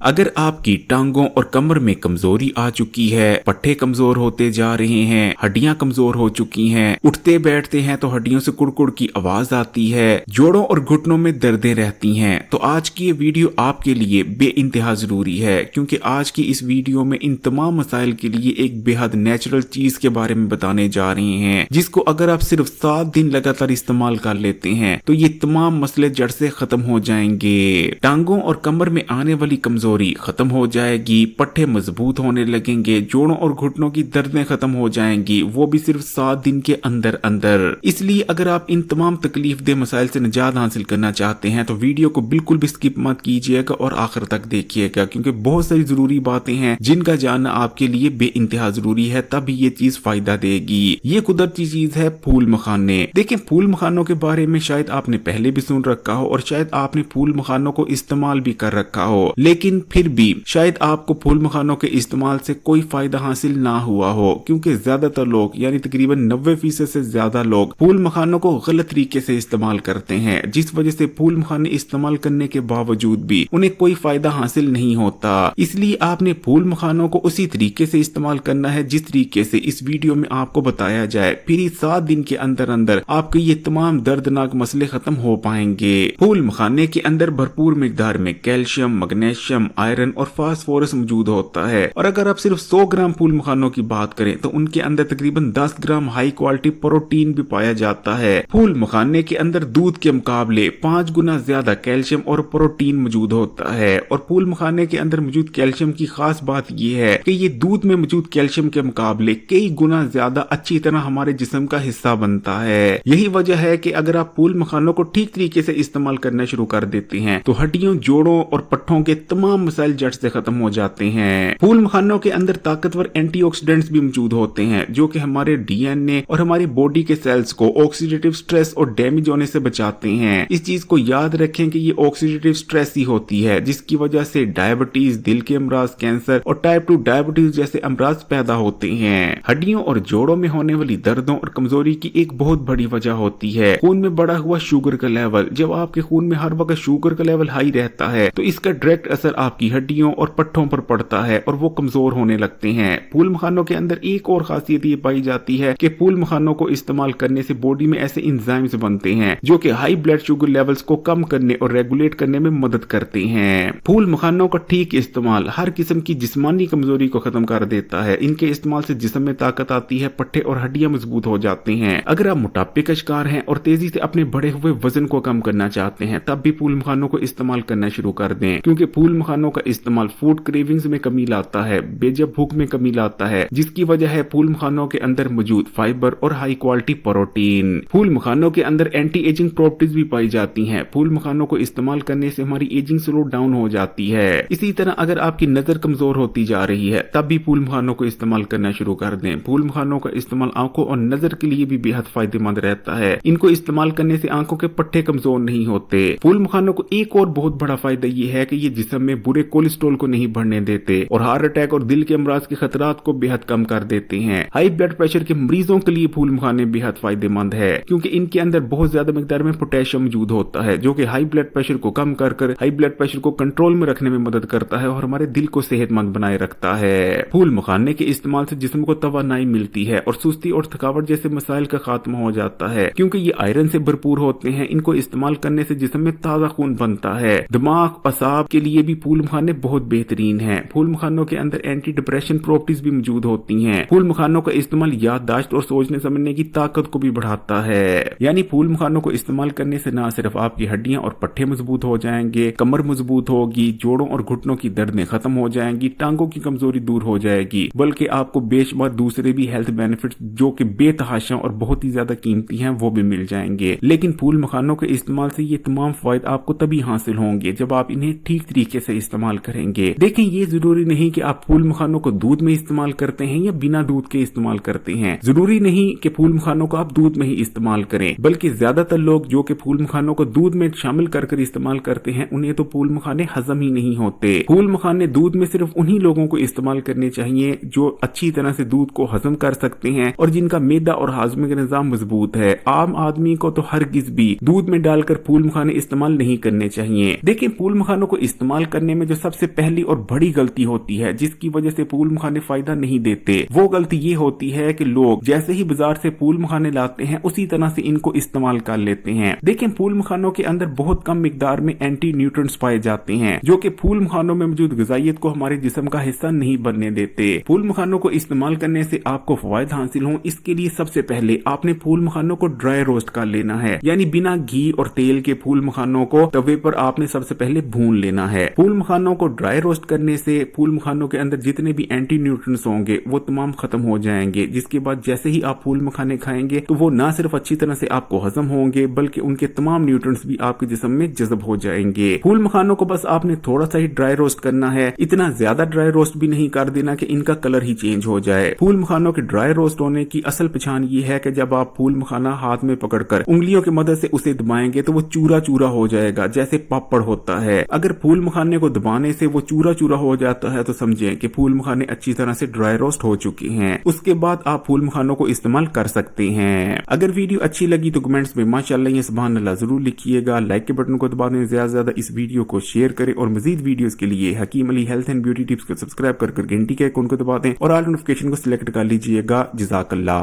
अगर आपकी टांगों और कमर में कमजोरी आ चुकी है, पट्टे कमजोर होते जा रहे हैं, हड्डियां कमजोर हो चुकी हैं, उठते बैठते हैं तो हड्डियों से कुड़कुड़ की आवाज आती है, जोड़ों और घुटनों में दर्दें रहती हैं, तो आज की ये वीडियो आपके लिए बेइंतहा जरूरी है, क्योंकि आज की इस वीडियो में इन तमाम मसाइल के लिए एक बेहद नेचुरल चीज के बारे में बताने जा रहे हैं, जिसको अगर आप सिर्फ 7 दिन लगातार इस्तेमाल कर लेते हैं तो ये तमाम मसले जड़ से खत्म हो जाएंगे। टांगों और कमर में आने वाली कमजोरी खत्म हो जाएगी, पट्टे मजबूत होने लगेंगे, जोड़ों और घुटनों की दर्दें खत्म हो जाएंगी, वो भी सिर्फ 7 दिन के अंदर अंदर। इसलिए अगर आप इन तमाम तकलीफ दे मसाइल से निजात हासिल करना चाहते हैं तो वीडियो को बिल्कुल भी स्किप मत कीजिएगा और आखिर तक देखिएगा, क्योंकि बहुत सारी जरूरी बातें हैं जिनका जानना आपके लिए बेइंतहा जरूरी है, तभी ये चीज फायदा देगी। ये कुदरती चीज है फूल मखाने। देखें, फूल मखानों के बारे में शायद आपने पहले भी सुन रखा हो और शायद आपने फूल मखानों को इस्तेमाल भी कर रखा हो, लेकिन फिर भी शायद आपको फूल मखानों के इस्तेमाल से कोई फायदा हासिल ना हुआ हो, क्योंकि ज्यादातर लोग यानी तकरीबन 90% से ज्यादा लोग फूल मखानों को गलत तरीके से इस्तेमाल करते हैं, जिस वजह से फूल मखाने इस्तेमाल करने के बावजूद भी उन्हें कोई फायदा हासिल नहीं होता। इसलिए आपने फूल मखानों को उसी तरीके से इस्तेमाल करना है जिस तरीके से इस वीडियो में आपको बताया जाए, फिर 7 दिन के अंदर अंदर आपके ये तमाम दर्दनाक मसले खत्म हो पाएंगे। फूल मखाने के अंदर भरपूर मिकदार में कैल्शियम, मैग्नीशियम, आयरन और फास्फोरस मौजूद होता है, और अगर आप सिर्फ 100 ग्राम फूल मखानों की बात करें तो उनके अंदर तकरीबन 10 ग्राम हाई क्वालिटी प्रोटीन भी पाया जाता है। फूल मखाने के अंदर दूध के मुकाबले 5 गुना ज्यादा कैल्शियम और प्रोटीन मौजूद होता है, और फूल मखाने के अंदर मौजूद कैल्शियम की खास बात यह है कि ये दूध में मौजूद कैल्शियम के मुकाबले कई गुना ज्यादा अच्छी तरह हमारे जिस्म का हिस्सा बनता है। यही वजह है कि अगर आप फूल मखानों को ठीक तरीके से इस्तेमाल करना शुरू कर देते हैं तो हड्डियों, जोड़ों और पट्टों के तमाम मसाइल जड़ से खत्म हो जाते हैं। फूल मखानों के अंदर ताकतवर एंटीऑक्सीडेंट्स भी मौजूद होते हैं जो कि हमारे डीएनए और हमारी बॉडी के सेल्स को ऑक्सीडेटिव स्ट्रेस और डैमेज होने से बचाते हैं। इस चीज को याद रखें कि ये ऑक्सीडेटिव स्ट्रेस ही होती है जिसकी वजह से डायबिटीज, दिल के अमराज, कैंसर और टाइप 2 डायबिटीज जैसे अमराज पैदा होते हैं। हड्डियों और जोड़ों में होने वाली दर्दों और कमजोरी की एक बहुत बड़ी वजह होती है खून में बढ़ा हुआ शुगर का लेवल। जब आपके खून में हर वक्त शुगर का लेवल हाई रहता है तो इसका डायरेक्ट असर आपकी हड्डियों और पट्टों पर पड़ता है और वो कमजोर होने लगते हैं। फूल मखानों के अंदर एक और खासियत ये पाई जाती है कि फूल मखानों को इस्तेमाल करने से बॉडी में ऐसे एंजाइम्स बनते हैं जो कि हाई ब्लड शुगर लेवल्स को कम करने और रेगुलेट करने में मदद करते हैं। फूल मखानों का ठीक इस्तेमाल हर किस्म की जिस्मानी कमजोरी को खत्म कर देता है। इनके इस्तेमाल से जिस्म में ताकत आती है, पट्टे और हड्डियां मजबूत हो जाते हैं। अगर आप मोटापे का शिकार हैं और तेजी से अपने बढ़े हुए वजन को कम करना चाहते हैं तब भी फूल मखानों को इस्तेमाल करना शुरू कर दें, क्योंकि फूल मखानों का इस्तेमाल फूड क्रेविंग्स में कमी लाता है, बेजब भूख में कमी लाता है, जिसकी वजह है फूल मखानों के अंदर मौजूद फाइबर और हाई क्वालिटी प्रोटीन। फूल मखानों के अंदर एंटी एजिंग प्रॉपर्टीज भी पाई जाती हैं। फूल मखानों को इस्तेमाल करने से हमारी एजिंग स्लो डाउन हो जाती है। इसी तरह अगर आपकी नजर कमजोर होती जा रही है तब भी फूल मखानों को इस्तेमाल करना शुरू कर दें। फूल मखानों का इस्तेमाल आंखों और नजर के लिए भी बेहद फायदेमंद रहता है। इनको इस्तेमाल करने से आंखों के पट्टे कमजोर नहीं होते। फूल मखानों को एक और बहुत बड़ा फायदा ये है कि ये जिस्म में बुरे कोलेस्ट्रॉल को नहीं बढ़ने देते और हार्ट अटैक और दिल के अमराज के खतरात को बेहद कम कर देते हैं। हाई ब्लड प्रेशर के मरीजों के लिए फूल मखाने बेहद फायदेमंद है, क्योंकि इनके अंदर बहुत ज्यादा मिकदार में पोटेशियम मौजूद होता है जो कि हाई ब्लड प्रेशर को कम कर हाई ब्लड प्रेशर को कंट्रोल में रखने में मदद करता है और हमारे दिल को सेहतमंद बनाए रखता है। फूल मखाने के इस्तेमाल से जिस्म को तवानाई मिलती है और सुस्ती और थकावट जैसे मसाइल का खात्मा हो जाता है, क्योंकि ये आयरन से भरपूर होते हैं। इनको इस्तेमाल करने से जिस्म में ताजा खून बनता है। दिमाग, असाब के लिए भी फूल मखाने बहुत बेहतरीन हैं। फूल मखानों के अंदर एंटी डिप्रेशन प्रॉपर्टीज भी मौजूद होती हैं। फूल मखानों का इस्तेमाल याददाश्त और सोचने समझने की ताकत को भी बढ़ाता है। यानी फूल मखानों को इस्तेमाल करने से न सिर्फ आपकी हड्डियां और पट्टे मजबूत हो जाएंगे, कमर मजबूत होगी, जोड़ों और घुटनों की दर्दें खत्म हो जाएंगी, टांगों की कमजोरी दूर हो जाएगी, बल्कि आपको बेशुमार दूसरे भी हेल्थ बेनिफिट्स जो कि बेतहाशा और बहुत ही ज्यादा कीमती हैं वो भी मिल जाएंगे। लेकिन फूल मखानों के इस्तेमाल से ये तमाम फायदे आपको तभी हासिल होंगे जब आप इन्हें ठीक तरीके से इस्तेमाल करेंगे। देखें, ये जरूरी नहीं कि आप फूल मखानों को दूध में इस्तेमाल करते हैं या बिना दूध के इस्तेमाल करते हैं। जरूरी नहीं कि फूल मखानों को आप दूध में ही इस्तेमाल करें, बल्कि ज्यादातर लोग जो कि फूल मखानों को दूध में शामिल कर इस्तेमाल करते हैं उन्हें तो फूल मखाने हजम ही नहीं होते। फूल मखाने दूध में सिर्फ उन्हीं लोगों को इस्तेमाल करने चाहिए जो अच्छी तरह से दूध को हजम कर सकते हैं और जिनका मैदा और हाजमे का निजाम मजबूत है। आम आदमी को तो हरगिज भी दूध में डालकर फूल मखाने इस्तेमाल नहीं करने चाहिए। देखिए, फूल मखानों को इस्तेमाल करने बनाने में जो सबसे पहली और बड़ी गलती होती है, जिसकी वजह से फूल मखाने फायदा नहीं देते, वो गलती ये होती है कि लोग जैसे ही बाजार से फूल मखाने लाते हैं उसी तरह से इनको इस्तेमाल कर लेते हैं। देखें, फूल मखानों के अंदर बहुत कम मिकदार में एंटी न्यूट्रिएंट्स पाए जाते हैं जो कि फूल मखानों में मौजूद ग़िज़ाइयत को हमारे जिस्म का हिस्सा नहीं बनने देते। फूल मखानों को इस्तेमाल करने से आपको फवायद हासिल हों, इसके लिए सबसे पहले आपने फूल मखानों को ड्राई रोस्ट कर लेना है, यानी बिना घी और तेल के फूल मखानों को तवे पर आपने सबसे पहले भून लेना है। फूल मखानों को ड्राई रोस्ट करने से फूल मखानों के अंदर जितने भी एंटी न्यूट्रिएंट्स होंगे वो तमाम खत्म हो जाएंगे, जिसके बाद जैसे ही आप फूल मखाने खाएंगे तो वो ना सिर्फ अच्छी तरह से आपको हजम होंगे बल्कि उनके तमाम न्यूट्रिएंट्स भी आपके जिस्म में जज़ब हो जाएंगे। फूल मखानों को बस आपने थोड़ा सा ही ड्राई रोस्ट करना है, इतना ज्यादा ड्राई रोस्ट भी नहीं कर देना कि इनका कलर ही चेंज हो जाए। फूल मखानों के ड्राई रोस्ट होने की असल पहचान ये है कि जब आप फूल मखाना हाथ में पकड़कर उंगलियों की मदद से उसे दबाएंगे तो वो चूरा चूरा हो जाएगा, जैसे पापड़ होता है। अगर फूल मखाने को दबाने से वो चूरा चूरा हो जाता है तो समझें कि फूल मखाने अच्छी तरह से ड्राई रोस्ट हो चुके हैं। उसके बाद आप फूल मखानों को इस्तेमाल कर सकते हैं। अगर वीडियो अच्छी लगी तो कमेंट्स में माशाअल्लाह या सुभान अल्लाह जरूर लिखिएगा। लाइक के बटन को दबा दें, ज्यादा से ज्यादा इस वीडियो को शेयर करें और मजीद वीडियोस के लिए Hakeem Ali health and beauty tips को सब्सक्राइब कर घंटी के आइकन को दबा दें और ऑल नोटिफिकेशन को सिलेक्ट कर लीजिएगा। जज़ाकल्लाह।